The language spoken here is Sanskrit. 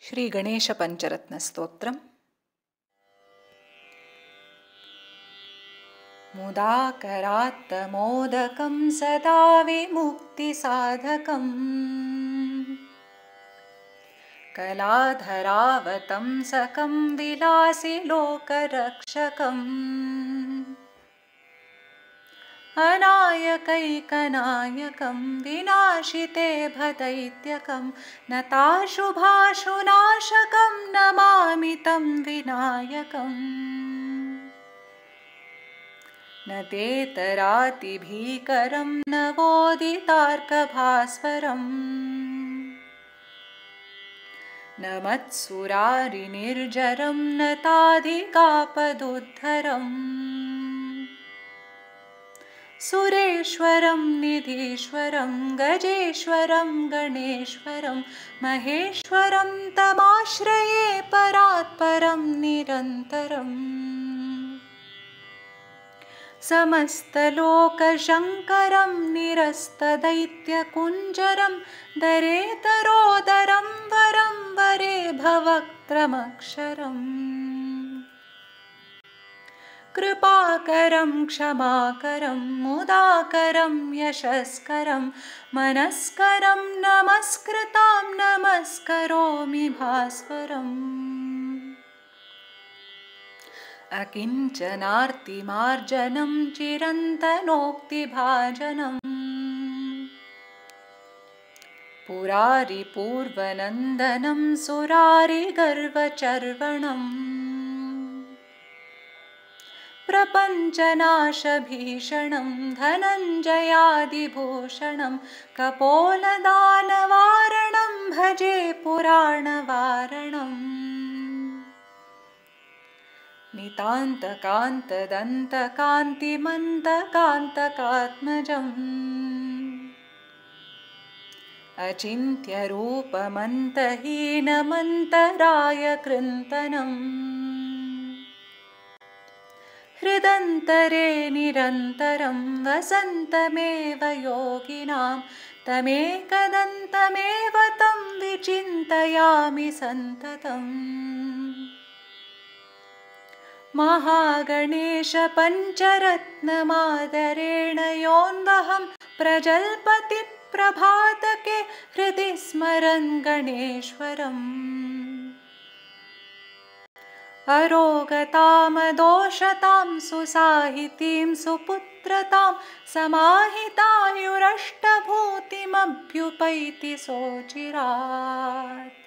श्रीगणेशपञ्चरत्नस्तोत्रम्। मुदाकरात्तमोदकं सदा विमुक्तिसाधकम् कलाधरावतंसकं विलासिलोकरक्षकम् अनायकैकनायकं विनाशिते भदैत्यकं नताशुभाशुनाशकं नमामि तं विनायकम् न तेतरातिभीकरं नवोदितार्कभास्वरम् न मत्सुरारिनिर्जरं नताधिकापदुद्धरम् सुरेश्वरं निधीश्वरं गजेश्वरं गणेश्वरं महेश्वरं तमाश्रये परात्परं निरन्तरम् समस्तलोकशङ्करं निरस्तदैत्यकुञ्जरं दरेतरोदरं वरं वरे भवक्त्रमक्षरम् कृपाकरं क्षमाकरं मुदाकरं यशस्करं मनस्करं नमस्कृतां नमस्करोमि भास्वरम् अकिञ्चनार्तिमार्जनं चिरन्तनोक्तिभाजनम् पुरारिपूर्वनन्दनं सुरारिगर्वचर्वणम् प्रपञ्चनाशभीषणं धनञ्जयादिभूषणं कपोलदानवारणं भजे पुराणवारणम् नितान्तकान्तदन्तकान्तिमन्तकान्तकात्मजम् अचिन्त्यरूपमन्तहीनमन्तरायकृन्तनम् हृदन्तरे निरन्तरं वसन्तमेव योगिनां तमेकदन्तमेव तं विचिन्तयामि सन्ततम् महागणेशपञ्चरत्नमादरेण योऽन्वहं प्रजल्पति प्रभातके हृदि स्मरन् गणेश्वरम् अरोगतामदोषतां सुसाहितीं सुपुत्रतां समाहितायुरष्टभूतिमभ्युपैति सोचिरात्